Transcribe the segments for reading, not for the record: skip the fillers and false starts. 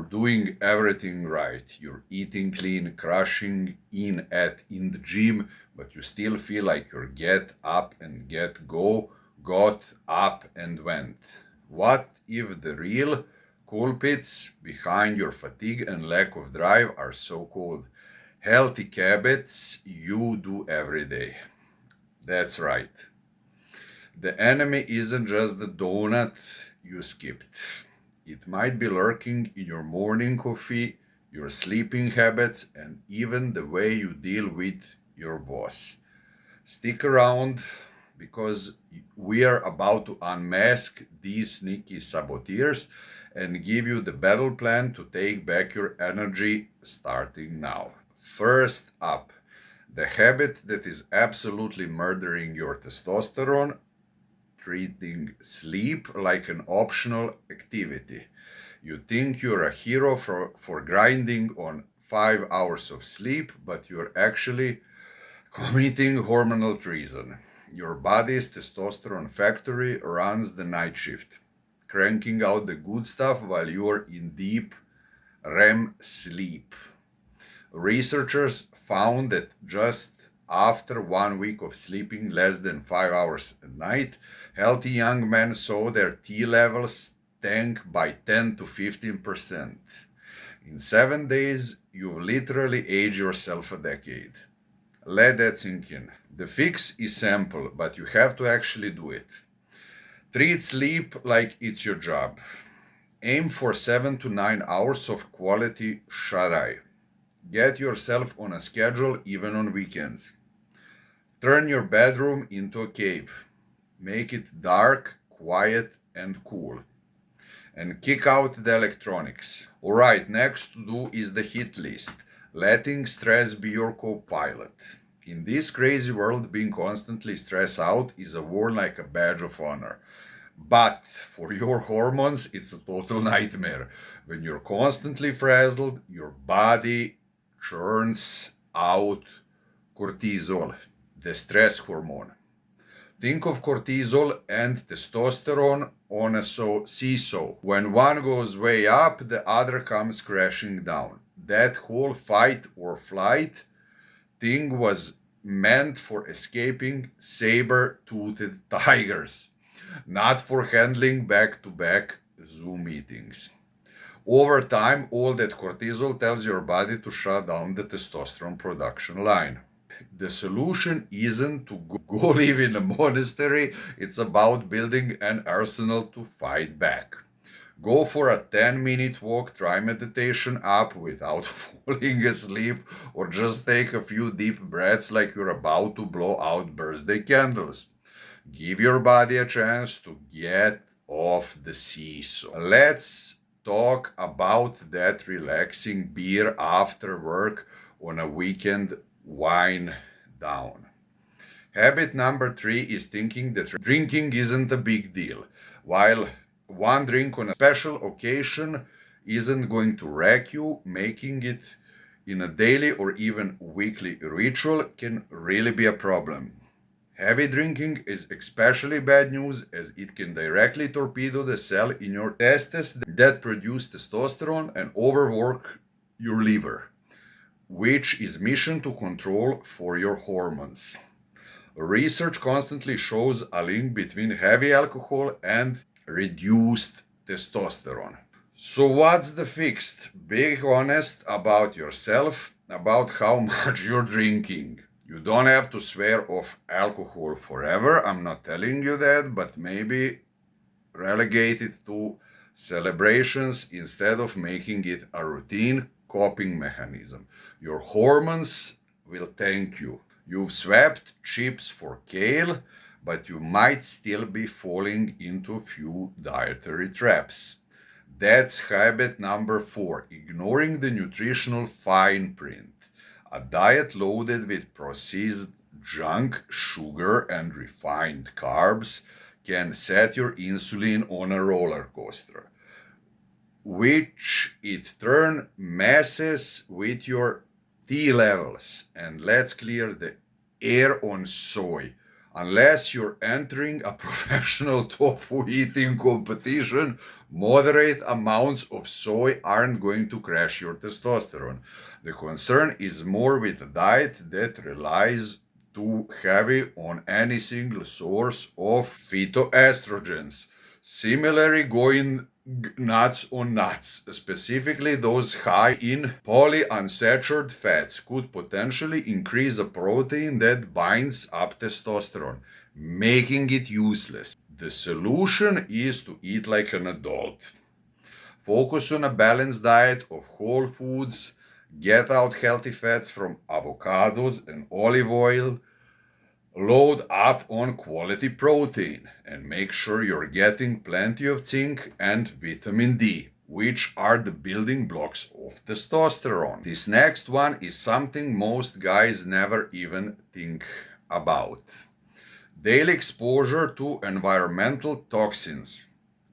doing everything right. You're eating clean, crushing in the gym, but you still feel like you're get up and get go, got up and went. What if the real culprits behind your fatigue and lack of drive are so-called healthy habits you do every day? That's right. The enemy isn't just the donut you skipped. It might be lurking in your morning coffee, your sleeping habits, and even the way you deal with your boss. Stick around because we are about to unmask these sneaky saboteurs and give you the battle plan to take back your energy starting now. First up, the habit that is absolutely murdering your testosterone: treating sleep like an optional activity. You think you're a hero for grinding on 5 hours of sleep, but you're actually committing hormonal treason. Your body's testosterone factory runs the night shift, cranking out the good stuff while you're in deep REM sleep. Researchers found that just after 1 week of sleeping less than 5 hours a night, healthy young men saw their T levels tank by 10 to 15%. In 7 days, you've literally aged yourself a decade. Let that sink in. The fix is simple, but you have to actually do it. Treat sleep like it's your job. Aim for 7 to 9 hours of quality shut-eye. Get yourself on a schedule even on weekends. Turn your bedroom into a cave. Make it dark, quiet, and cool. And kick out the electronics. Alright, next to do is the hit list. Letting stress be your co-pilot. In this crazy world, being constantly stressed out is worn like a badge of honor. But for your hormones, it's a total nightmare. When you're constantly frazzled, your body churns out cortisol, the stress hormone. Think of cortisol and testosterone on a seesaw. When one goes way up, the other comes crashing down. That whole fight or flight thing was meant for escaping saber-toothed tigers, not for handling back-to-back Zoom meetings. Over time, all that cortisol tells your body to shut down the testosterone production line. The solution isn't to go live in a monastery, it's about building an arsenal to fight back. Go for a 10-minute walk, try meditation up without falling asleep, or just take a few deep breaths like you're about to blow out birthday candles. Give your body a chance to get off the seesaw. Let's talk about that relaxing beer after work on a weekend wind down. Habit number 3 is thinking that drinking isn't a big deal. While one drink on a special occasion isn't going to wreck you, making it in a daily or even weekly ritual can really be a problem. Heavy drinking is especially bad news as it can directly torpedo the cell in your testes that produce testosterone and overwork your liver, which is mission to control for your hormones. Research constantly shows a link between heavy alcohol and reduced testosterone. So what's the fix? Be honest about yourself, about how much you're drinking. You don't have to swear off alcohol forever, I'm not telling you that, but maybe relegate it to celebrations instead of making it a routine coping mechanism. Your hormones will thank you. You've swapped chips for kale, but you might still be falling into a few dietary traps. That's habit number 4, ignoring the nutritional fine print. A diet loaded with processed junk, sugar, and refined carbs can set your insulin on a roller coaster, which it turn messes with your T levels. And let's clear the air on soy. Unless you're entering a professional tofu eating competition, Moderate amounts of soy aren't going to crash your testosterone. The concern is more with a diet that relies too heavy on any single source of phytoestrogens. Similarly, going nuts on nuts, specifically those high in polyunsaturated fats, could potentially increase a protein that binds up testosterone, making it useless. The solution is to eat like an adult. Focus on a balanced diet of whole foods, get out healthy fats from avocados and olive oil, load up on quality protein, and make sure you're getting plenty of zinc and vitamin D, which are the building blocks of testosterone. This next one is something most guys never even think about. Daily exposure to environmental toxins.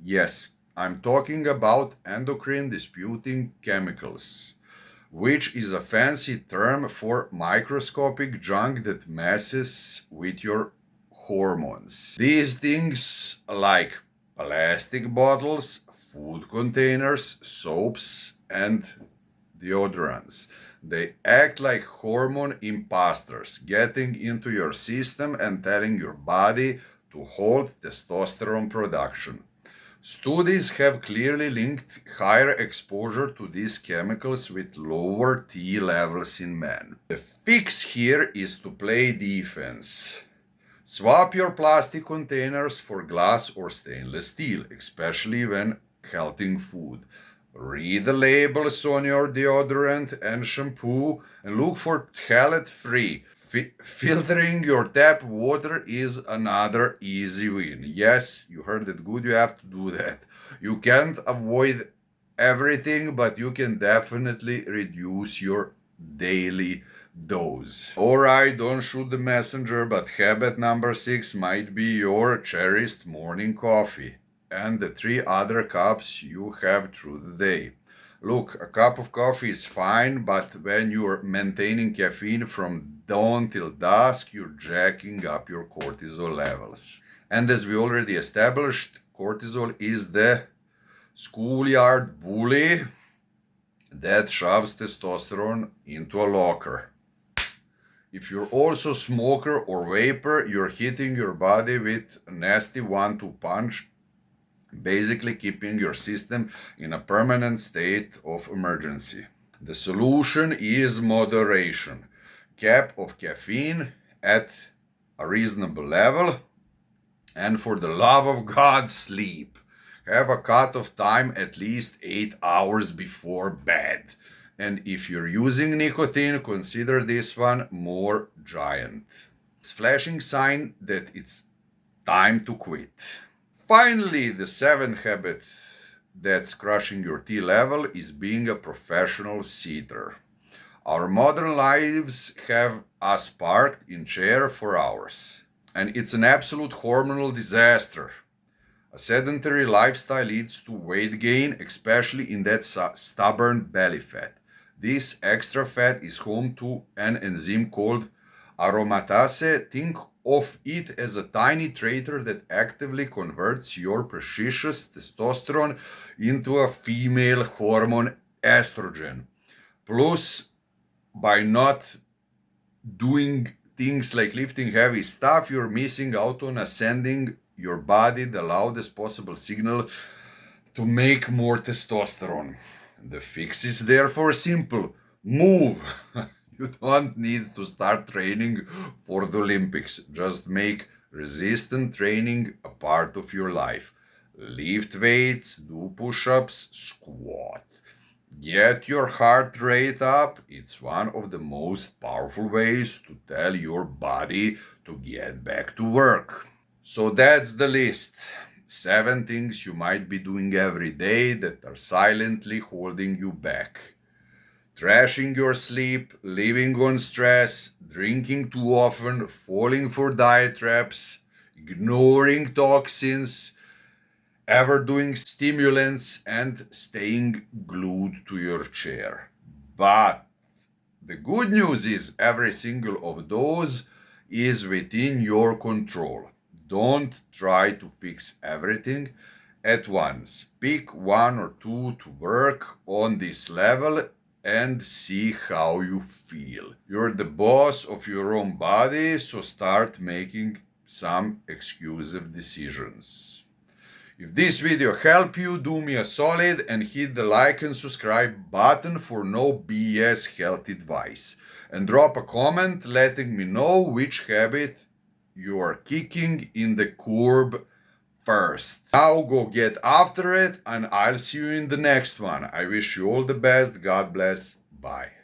Yes, I'm talking about endocrine disrupting chemicals, which is a fancy term for microscopic junk that messes with your hormones. These things like plastic bottles, food containers, soaps, and deodorants. They act like hormone imposters, getting into your system and telling your body to halt testosterone production. Studies have clearly linked higher exposure to these chemicals with lower T levels in men. The fix here is to play defense. Swap your plastic containers for glass or stainless steel, especially when heating food. Read the labels on your deodorant and shampoo and look for phthalate free. Filtering your tap water is another easy win. Yes, you heard it good, you have to do that. You can't avoid everything, but you can definitely reduce your daily dose. Alright, don't shoot the messenger, but habit number 6 might be your cherished morning coffee and the 3 other cups you have through the day. Look, a cup of coffee is fine, but when you're maintaining caffeine from dawn till dusk, you're jacking up your cortisol levels. And as we already established, cortisol is the schoolyard bully that shoves testosterone into a locker. If you're also smoker or vapor, you're hitting your body with a nasty 1-2 punch, basically keeping your system in a permanent state of emergency. The solution is moderation. Cap of caffeine at a reasonable level, and for the love of God, sleep. Have a cut-off time at least 8 hours before bed. And if you're using nicotine, consider this one more giant. It's a flashing sign that it's time to quit. Finally, the 7th habit that's crushing your T level is being a professional seater. Our modern lives have us parked in chair for hours, and it's an absolute hormonal disaster. A sedentary lifestyle leads to weight gain, especially in that stubborn belly fat. This extra fat is home to an enzyme called aromatase. Think of it as a tiny traitor that actively converts your precious testosterone into a female hormone estrogen. Plus, by not doing things like lifting heavy stuff, you're missing out on sending your body the loudest possible signal to make more testosterone. The fix is therefore simple. Move. You don't need to start training for the Olympics. Just make resistant training a part of your life. Lift weights, do push-ups, squat. Get your heart rate up. It's one of the most powerful ways to tell your body to get back to work. So that's the list. 7 things you might be doing every day that are silently holding you back. Trashing your sleep, living on stress, drinking too often, falling for diet traps, ignoring toxins, overdoing stimulants, and staying glued to your chair. But the good news is every single of those is within your control. Don't try to fix everything at once. Pick one or two to work on this level and see how you feel. You're the boss of your own body, so start making some exclusive decisions. If this video helped you, do me a solid and hit the like and subscribe button for no BS health advice. And drop a comment letting me know which habit you are kicking in the curb first. Now go get after it, and I'll see you in the next one. I wish you all the best. God bless. Bye.